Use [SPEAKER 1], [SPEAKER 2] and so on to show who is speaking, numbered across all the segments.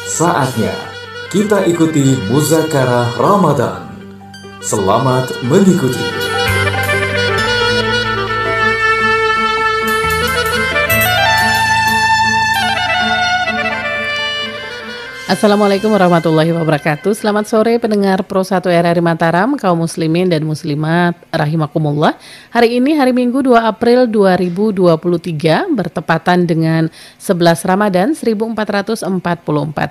[SPEAKER 1] Saatnya kita ikuti Muzakarah Ramadan. Selamat mengikuti.
[SPEAKER 2] Assalamualaikum warahmatullahi wabarakatuh. Selamat sore pendengar Pro 1 RRI Mataram, kaum muslimin dan muslimat rahimakumullah. Hari ini hari Minggu 2 April 2023 bertepatan dengan 11 Ramadan 1444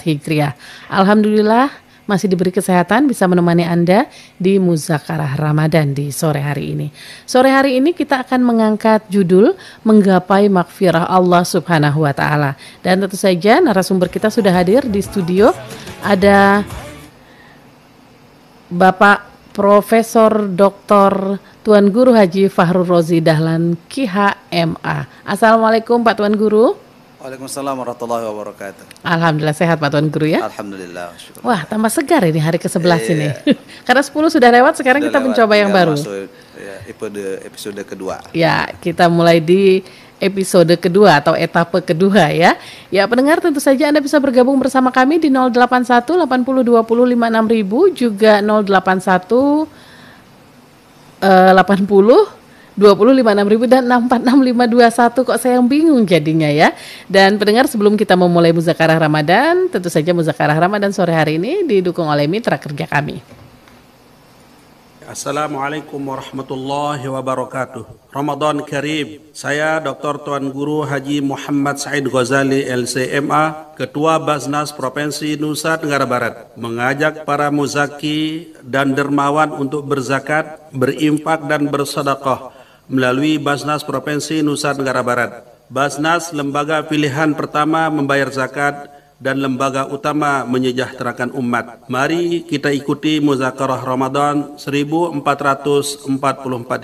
[SPEAKER 2] Hijriah. Alhamdulillah masih diberi kesehatan bisa menemani Anda di Muzakarah Ramadan di sore hari ini. Sore hari ini kita akan mengangkat judul Menggapai Maghfirah Allah Subhanahu wa Ta'ala. Dan tentu saja narasumber kita sudah hadir di studio. Ada Bapak Profesor Dr. Tuan Guru Haji Fahrul Rozi Dahlan KHMA. Assalamualaikum Pak Tuan Guru.
[SPEAKER 3] Waalaikumsalam warahmatullahi wabarakatuh.
[SPEAKER 2] Alhamdulillah sehat Pak Tuan Guru ya.
[SPEAKER 3] Alhamdulillah. Syukur.
[SPEAKER 2] Wah, tambah segar ini hari ke-11 ini. Karena 10 sudah lewat, sekarang kita mencoba yang baru.
[SPEAKER 3] Episode kedua.
[SPEAKER 2] Ya, kita mulai di episode kedua atau etape kedua ya. Ya, pendengar tentu saja Anda bisa bergabung bersama kami di 081 80 20 56.000 juga 081 80 2056.000 dan 646521. Kok saya yang bingung jadinya ya. Dan pendengar, sebelum kita memulai Muzakarah Ramadan, tentu saja Muzakarah Ramadan sore hari ini didukung oleh mitra kerja kami.
[SPEAKER 4] Assalamualaikum warahmatullahi wabarakatuh. Ramadan Karim. Saya Dr. Tuan Guru Haji Muhammad Said Ghazali LCMA, Ketua Basnas Provinsi Nusa Tenggara Barat, mengajak para muzaki dan dermawan untuk berzakat, berinfak dan bersedekah melalui Basnas Provinsi Nusa Tenggara Barat. Basnas lembaga pilihan pertama membayar zakat dan lembaga utama menyejahterakan umat. Mari kita ikuti Muzakarah Ramadan 1444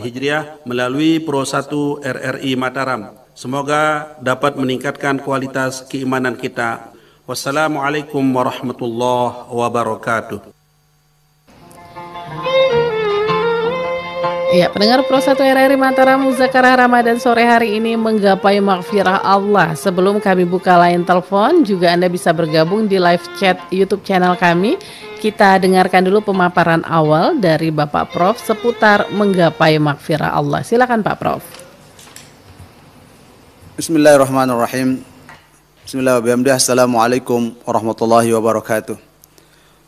[SPEAKER 4] Hijriah melalui Pro 1 RRI Mataram. Semoga dapat meningkatkan kualitas keimanan kita. Wassalamualaikum warahmatullahi wabarakatuh.
[SPEAKER 2] Ya, pendengar Pro 1 RRI Mataram, Muzakarah Ramadan sore hari ini menggapai maghfirah Allah. Sebelum kami buka line telepon, juga Anda bisa bergabung di live chat YouTube channel kami. Kita dengarkan dulu pemaparan awal dari Bapak Prof seputar menggapai maghfirah Allah. Silakan Pak Prof.
[SPEAKER 3] Bismillahirrahmanirrahim. Bismillahirrahmanirrahim. Assalamualaikum warahmatullahi wabarakatuh.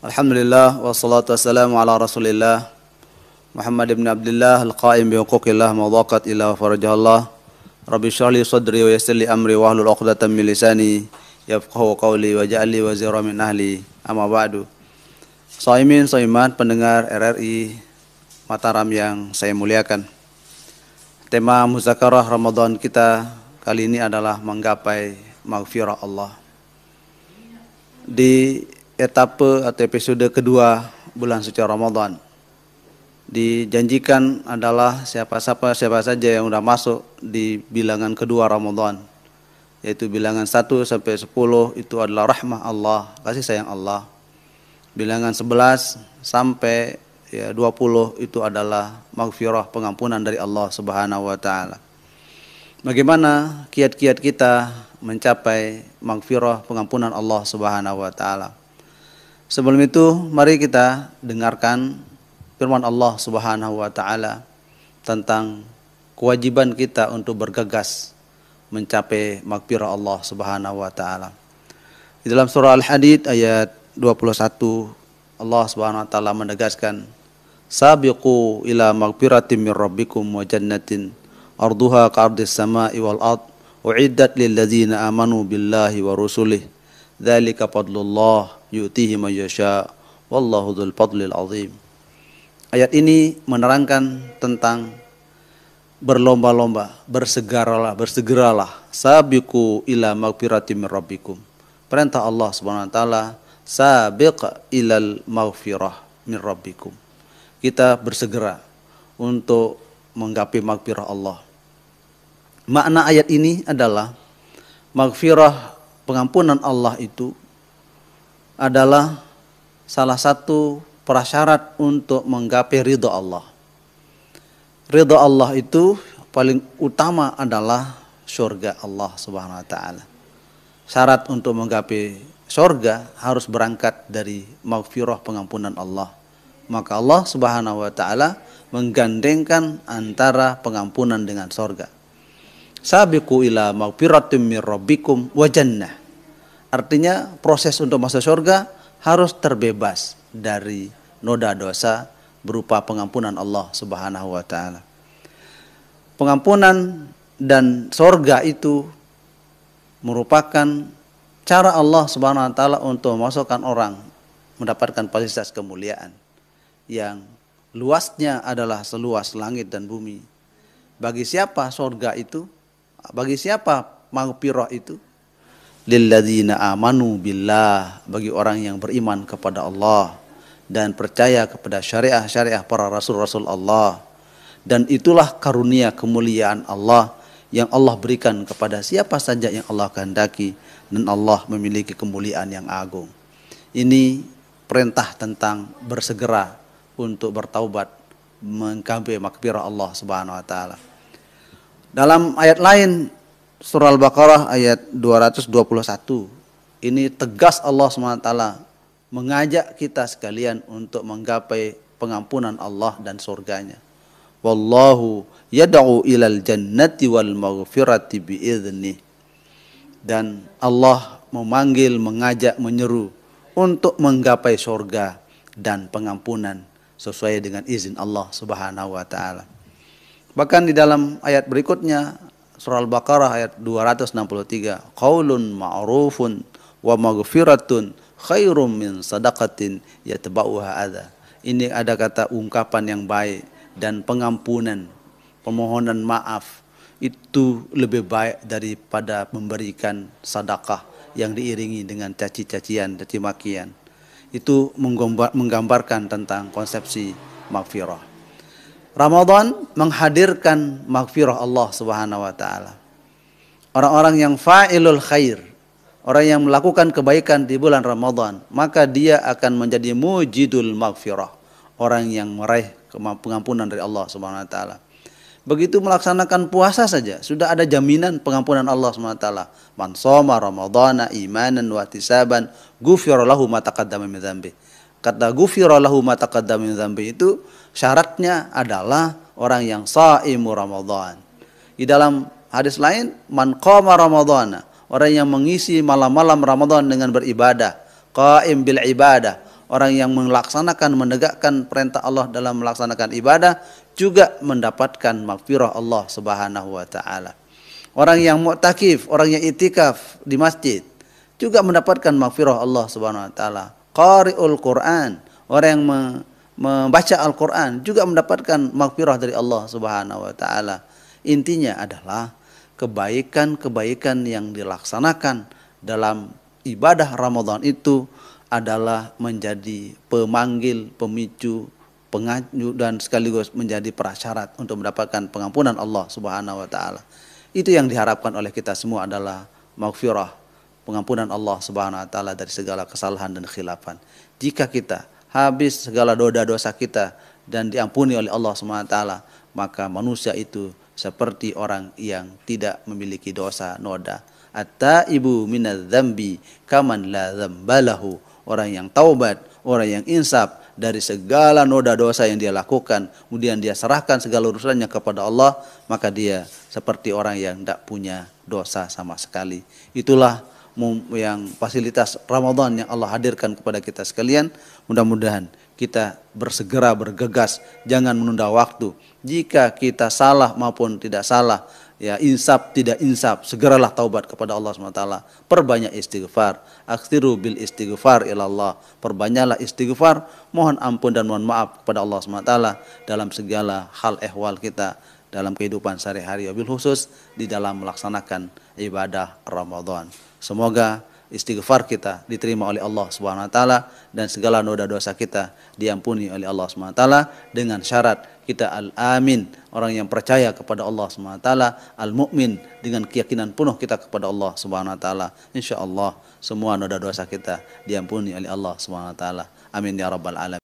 [SPEAKER 3] Alhamdulillah wassalatu wassalamu ala Rasulillah Muhammad ibn Abdullah al-qaim bihuquqillah mawdaqat ila farajahallah. Rabbi shrah li sadri wa yassir li amri wa hlul 'uqdatam min lisani yafqahu qawli wa ja'alni wazira min ahli. Amma ba'du. Shaimin shaimat pendengar RRI Mataram yang saya muliakan. Tema Muzakarah Ramadan kita kali ini adalah menggapai maghfirah Allah. Di etape atau episode kedua bulan suci Ramadan, dijanjikan adalah siapa saja yang sudah masuk di bilangan kedua Ramadan, yaitu bilangan 1 sampai 10 itu adalah rahmah Allah, kasih sayang Allah. Bilangan 11 sampai 20 itu adalah maghfirah, pengampunan dari Allah Subhanahu wa Ta'ala. Bagaimana kiat-kiat kita mencapai maghfirah, pengampunan Allah Subhanahu wa Ta'ala? Sebelum itu mari kita dengarkan firman Allah Subhanahu wa Ta'ala tentang kewajiban kita untuk bergegas mencapai maghfirah Allah Subhanahu wa Ta'ala. Di dalam surah Al-Hadid ayat 21, Allah Subhanahu wa Ta'ala menegaskan, sabiqu ila maghfiratin min rabbikum wa jannatin arduha ka'ardis sama'i wal ard u'iddat lil ladzina amanu billahi wa rusulih dzalika fadlullah yu'tihi man yasha wallahu dzul fadlil azim. Ayat ini menerangkan tentang berlomba-lomba, bersegeralah, sabiqu ila maghfiratin min rabbikum. Perintah Allah Subhanahu wa Ta'ala, sabiq ilal maghfirah min rabbikum. Kita bersegera untuk menggapai maghfirah Allah. Makna ayat ini adalah maghfirah, pengampunan Allah itu adalah salah satu prasyarat untuk menggapai ridha Allah. Ridha Allah itu paling utama adalah surga Allah Subhanahu wa Ta'ala. Syarat untuk menggapai Surga harus berangkat dari maghfirah, pengampunan Allah. Maka Allah Subhanahu wa taala menggandengkan antara pengampunan dengan surga. Sabiqu ila maghfiratin mir rabbikum wa jannah. Artinya proses untuk masuk surga harus terbebas dari noda dosa berupa pengampunan Allah Subhanahu wa taala. Pengampunan dan surga itu merupakan cara Allah Subhanahu wa taala untuk memasukkan orang mendapatkan fasilitas kemuliaan yang luasnya adalah seluas langit dan bumi. Bagi siapa surga itu? Bagi siapa maghfirah itu? Lilladzina amanu billah, bagi orang yang beriman kepada Allah dan percaya kepada syariah-syariah para rasul-rasul Allah. Dan itulah karunia kemuliaan Allah yang Allah berikan kepada siapa saja yang Allah kehendaki, dan Allah memiliki kemuliaan yang agung. Ini perintah tentang bersegera untuk bertaubat, mengkampi maghfirah Allah Subhanahu wa taala. Dalam ayat lain surah Al-Baqarah ayat 221, ini tegas Allah Subhanahu wa taala mengajak kita sekalian untuk menggapai pengampunan Allah dan surganya. Wallahu yad'u ilal jannati wal maghfirati bi'idznih. Dan Allah memanggil, mengajak, menyeru untuk menggapai surga dan pengampunan sesuai dengan izin Allah Subhanahu wa taala. Bahkan di dalam ayat berikutnya surah Al-Baqarah ayat 263, qaulun ma'rufun wa maghfiratun khairum min sadaqatin yatba'uha adza. Ini ada kata ungkapan yang baik dan pengampunan, permohonan maaf itu lebih baik daripada memberikan sedekah yang diiringi dengan caci-cacian, caci makian. Itu menggambarkan tentang konsepsi maghfirah. Ramadan menghadirkan maghfirah Allah Subhanahu wa taala. Orang-orang yang fa'ilul khair, orang yang melakukan kebaikan di bulan Ramadan, maka dia akan menjadi mujidul maghfirah, orang yang meraih pengampunan dari Allah Subhanahu wa taala. Begitu melaksanakan puasa saja sudah ada jaminan pengampunan Allah Subhanahu wa taala. Man shoma ramadhana imanan wa ihtisaban ghufira lahu ma taqaddama min dzambi. Kata ghufira lahu ma taqaddama min dzambi itu syaratnya adalah orang yang shaimu Ramadan. Di dalam hadis lain, man qama ramadhana, orang yang mengisi malam-malam Ramadan dengan beribadah, qaim bil ibadah, orang yang melaksanakan, menegakkan perintah Allah dalam melaksanakan ibadah juga mendapatkan maghfirah Allah Subhanahu wa taala. Orang yang mu'takif, orang yang itikaf di masjid juga mendapatkan maghfirah Allah Subhanahu wa taala. Qari'ul Quran, orang yang membaca Al-Quran juga mendapatkan maghfirah dari Allah Subhanahu wa taala. Intinya adalah kebaikan-kebaikan yang dilaksanakan dalam ibadah Ramadan itu adalah menjadi pemanggil, pemicu, pengaju, dan sekaligus menjadi prasyarat untuk mendapatkan pengampunan Allah Subhanahu wa taala. Itu yang diharapkan oleh kita semua adalah maghfirah, pengampunan Allah Subhanahu wa taala dari segala kesalahan dan khilafan. Jika kita habis segala dosa-dosa kita dan diampuni oleh Allah Subhanahu wa taala, maka manusia itu seperti orang yang tidak memiliki dosa noda. At-taibu minadz-dzambi kaman la dzambalahu. Orang yang taubat, orang yang insaf dari segala noda dosa yang dia lakukan, kemudian dia serahkan segala urusannya kepada Allah, maka dia seperti orang yang tidak punya dosa sama sekali. Itulah yang fasilitas Ramadan yang Allah hadirkan kepada kita sekalian. Mudah-mudahan kita bersegera bergegas, jangan menunda waktu. Jika kita salah maupun tidak salah, ya insaf tidak insaf, segeralah taubat kepada Allah SWT. Perbanyak istighfar, aksiru bil istighfar ilallah. Perbanyaklah istighfar, mohon ampun dan mohon maaf kepada Allah SWT dalam segala hal ehwal kita dalam kehidupan sehari-hari, wabil khusus di dalam melaksanakan ibadah Ramadan. Semoga istighfar kita diterima oleh Allah Subhanahu wa taala dan segala noda dosa kita diampuni oleh Allah Subhanahu wa taala dengan syarat kita al-amin, orang yang percaya kepada Allah Subhanahu wa taala, al-mu'min dengan keyakinan penuh kita kepada Allah Subhanahu wa taala. Insyaallah semua noda dosa kita diampuni oleh Allah Subhanahu wa taala. Amin ya rabbal alamin.